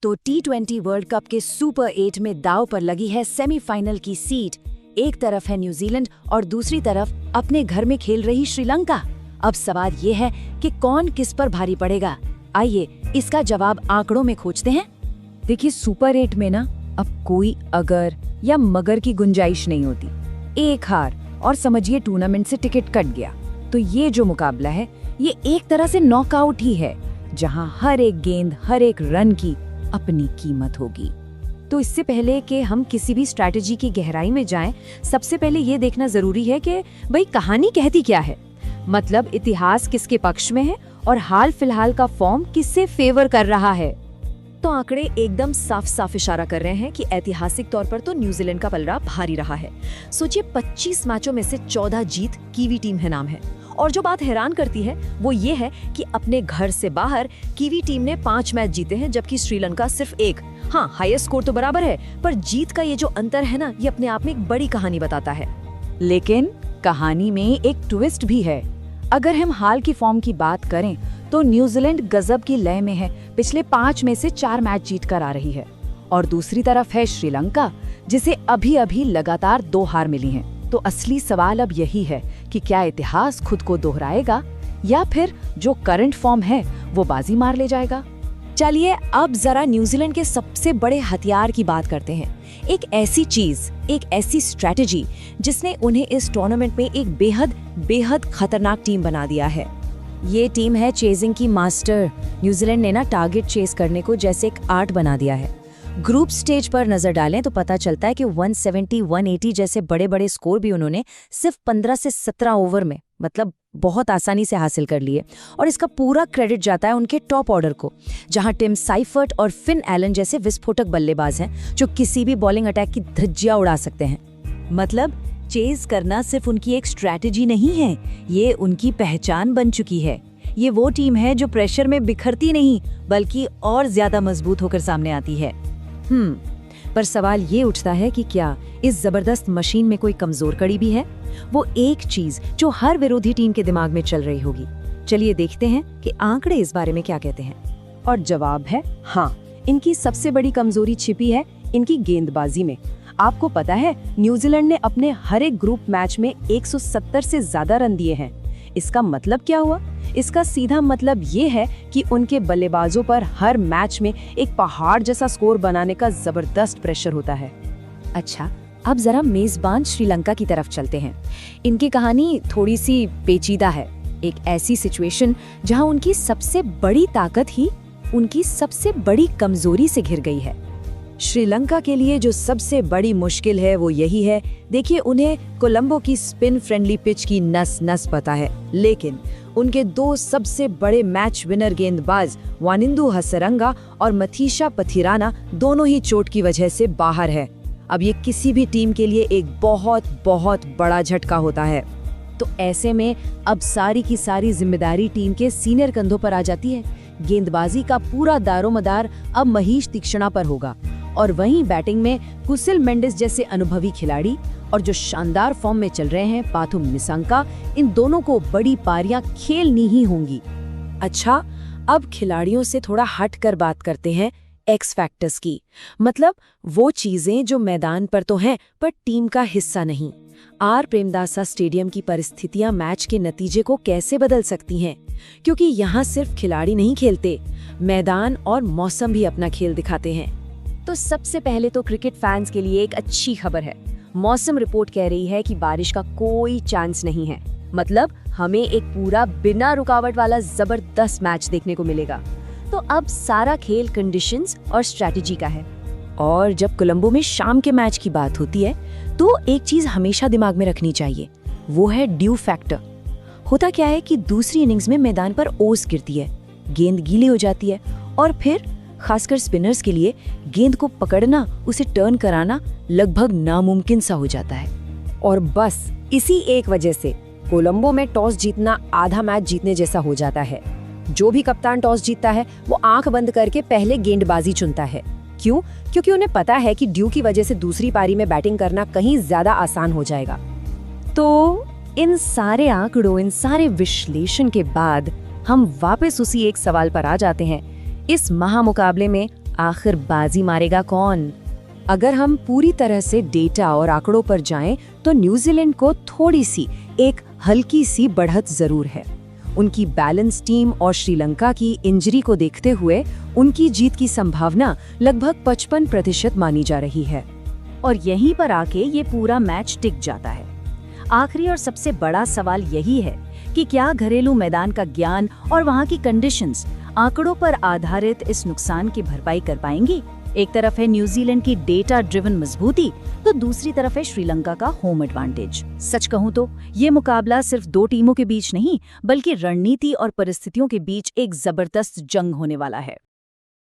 तो T20 world cup के super 8 में दांव पर लगी है सेमीफाइनल की सीट। एक तरफ है न्यूजीलैंड और दूसरी तरफ अपने घर में खेल रही श्रीलंका। अब सवाल ये है कि कौन किस पर भारी पड़ेगा। आइए इसका जवाब आंकड़ों में खोजते हैं। देखिए, सुपर 8 में ना अब कोई अगर या मगर की गुंजाइश नहीं होती। एक हार और समझिए टूर्नामेंट से टिकट कट गया। तो ये जो मुकाबला है ये एक तरह से नॉकआउट ही है, जहां हर एक गेंद, हर एक रन की अपनी कीमत होगी। तो इससे पहले कि हम किसी भी स्ट्रैटेजी की गहराई में जाएं, सबसे पहले ये देखना जरूरी है कि भाई कहानी कहती क्या है। मतलब इतिहास किसके पक्ष में है और हाल फिलहाल का फॉर्म किससे फेवर कर रहा है। तो आंकड़े एकदम साफ साफ इशारा कर रहे हैं कि ऐतिहासिक तौर पर तो न्यूजीलैंड का पलड़ा भारी रहा है। सोचिए 25 मैचों में से 14 जीत कीवी टीम है नाम है। और जो बात हैरान करती है वो ये है कि अपने घर से बाहर कीवी टीम ने 5 मैच जीते हैं, जबकि श्रीलंका सिर्फ 1। हाँ, हाईएस्ट स्कोर तो बराबर है, पर जीत का ये जो अंतर है ना, ये अपने आप में एक बड़ी कहानी बताता है। लेकिन कहानी में एक ट्विस्ट भी है। अगर हम हाल की फॉर्म की बात करें तो न्यूजीलैंड गजब की लय में है। पिछले 5 में से 4 मैच जीत कर आ रही है। और दूसरी तरफ है श्रीलंका, जिसे अभी अभी लगातार 2 हार मिली हैं। तो असली सवाल अब यही है कि क्या इतिहास खुद को दोहराएगा या फिर जो करंट फॉर्म है वो बाजी मार ले जाएगा। चलिए अब जरा न्यूजीलैंड के सबसे बड़े हथियार की बात करते हैं। एक ऐसी चीज, एक ऐसी स्ट्रैटेजी जिसने उन्हें इस टूर्नामेंट में एक बेहद खतरनाक टीम बना दिया है। ये टीम है चेजिंग की मास्टर। न्यूजीलैंड ने ना टारगेट चेस करने को जैसे एक आर्ट बना दिया है। ग्रुप स्टेज पर नजर डालें तो पता चलता है कि 170, 180 जैसे बड़े बड़े स्कोर भी उन्होंने सिर्फ 15 से 17 ओवर में, मतलब बहुत आसानी से हासिल कर लिए। और इसका पूरा क्रेडिट जाता है उनके टॉप ऑर्डर को, जहां टिम साइफर्ट और फिन एलन जैसे विस्फोटक बल्लेबाज हैं जो किसी भी बॉलिंग अटैक की धज्जियां उड़ा सकते हैं। मतलब चेज करना सिर्फ उनकी एक स्ट्रैटेजी नहीं है, ये उनकी पहचान बन चुकी है। ये वो टीम है जो प्रेशर में बिखरती नहीं बल्कि और ज्यादा मजबूत होकर सामने आती है। पर सवाल ये उठता है कि क्या इस जबरदस्त मशीन में कोई कमजोर कड़ी भी है, वो एक चीज जो हर विरोधी टीम के दिमाग में चल रही होगी। चलिए देखते हैं कि आंकड़े इस बारे में क्या कहते हैं। और जवाब है हाँ, इनकी सबसे बड़ी कमजोरी छिपी है इनकी गेंदबाजी में। आपको पता है, न्यूजीलैंड ने अपने हर एक ग्रुप मैच में 170 से ज्यादा रन दिए हैं। इसका मतलब क्या हुआ? इसका सीधा मतलब ये है कि उनके बल्लेबाजों पर हर मैच में एक पहाड़ जैसा स्कोर बनाने का जबरदस्त प्रेशर होता है। अच्छा, अब जरा मेजबान श्रीलंका की तरफ चलते हैं। इनकी कहानी थोड़ी सी पेचीदा है। एक ऐसी सिचुएशन जहां उनकी सबसे बड़ी ताकत ही उनकी सबसे बड़ी कमजोरी से घिर गई है। श्रीलंका के लिए जो सबसे बड़ी मुश्किल है वो यही है। देखिए, उन्हें कोलंबो की स्पिन फ्रेंडली पिच की नस नस पता है, लेकिन उनके 2 सबसे बड़े मैच विनर गेंदबाज वानिंदु हसरंगा और मथीशा पथिराना दोनों ही चोट की वजह से बाहर है। अब ये किसी भी टीम के लिए एक बहुत बहुत बड़ा झटका होता है। तो ऐसे में अब सारी की सारी जिम्मेदारी टीम के सीनियर कंधों पर आ जाती है। गेंदबाजी का पूरा दारोमदार अब महीश तीक्ष्णा पर होगा। और वहीं बैटिंग में कुसिल मेंडिस जैसे अनुभवी खिलाड़ी और जो शानदार फॉर्म में चल रहे हैं पाथुम निसंका, इन दोनों को बड़ी पारियां खेलनी ही होंगी। अच्छा, अब खिलाड़ियों से थोड़ा हट कर बात करते हैं एक्स फैक्टर्स की। मतलब वो चीजें जो मैदान पर तो हैं पर टीम का हिस्सा नहीं। आर प्रेमदासा स्टेडियम की परिस्थितियां मैच के नतीजे को कैसे बदल सकती हैं, क्योंकि यहाँ सिर्फ खिलाड़ी नहीं खेलते, मैदान और मौसम भी अपना खेल दिखाते हैं। तो सबसे पहले तो क्रिकेट फैंस के लिए एक अच्छी खबर है। मौसम रिपोर्ट कह रही है कि बारिश का कोई चांस नहीं है। मतलब हमें एक पूरा बिना रुकावट वाला जबरदस्त मैच देखने को मिलेगा। तो अब सारा खेल कंडीशंस और स्ट्रैटेजी का है। और जब कोलंबो में शाम के मैच की बात होती है तो एक चीज हमेशा दिमाग में रखनी चाहिए, वो है ड्यू फैक्टर। होता क्या है कि दूसरी इनिंग्स में मैदान पर ओस गिरती है, गेंद गीली हो जाती है और फिर खासकर स्पिनर्स के लिए गेंद को पकड़ना, उसे टर्न कराना लगभग नामुमकिन सा हो जाता है। और बस इसी एक वजह से कोलंबो में टॉस जीतना आधा मैच जीतने जैसा हो जाता है। जो भी कप्तान टॉस जीतता है वो आंख बंद करके पहले गेंदबाजी चुनता है। क्यों? क्योंकि उन्हें पता है कि ड्यू की वजह से दूसरी पारी में बैटिंग करना कहीं ज्यादा आसान हो जाएगा। तो इन सारे आंकड़ों, इन सारे विश्लेषण के बाद हम वापस उसी एक सवाल पर आ जाते हैं। इस महामुकाबले में आखिर बाजी मारेगा कौन? अगर हम पूरी तरह से डेटा और आंकड़ों पर जाएं, तो न्यूजीलैंड को थोड़ी सी, एक हल्की सी बढ़त जरूर है। उनकी बैलेंस टीम और श्रीलंका की इंजरी को देखते हुए उनकी जीत की संभावना लगभग 55% मानी जा रही है। और यहीं पर आके ये पूरा मैच टिक जाता है। आखिरी और सबसे बड़ा सवाल यही है कि क्या घरेलू मैदान का ज्ञान और वहाँ की कंडीशंस आंकड़ों पर आधारित इस नुकसान की भरपाई कर पाएंगी? एक तरफ है न्यूजीलैंड की डेटा ड्रिवन मजबूती, तो दूसरी तरफ है श्रीलंका का होम एडवांटेज। सच कहूं तो ये मुकाबला सिर्फ दो टीमों के बीच नहीं, बल्कि रणनीति और परिस्थितियों के बीच एक जबरदस्त जंग होने वाला है।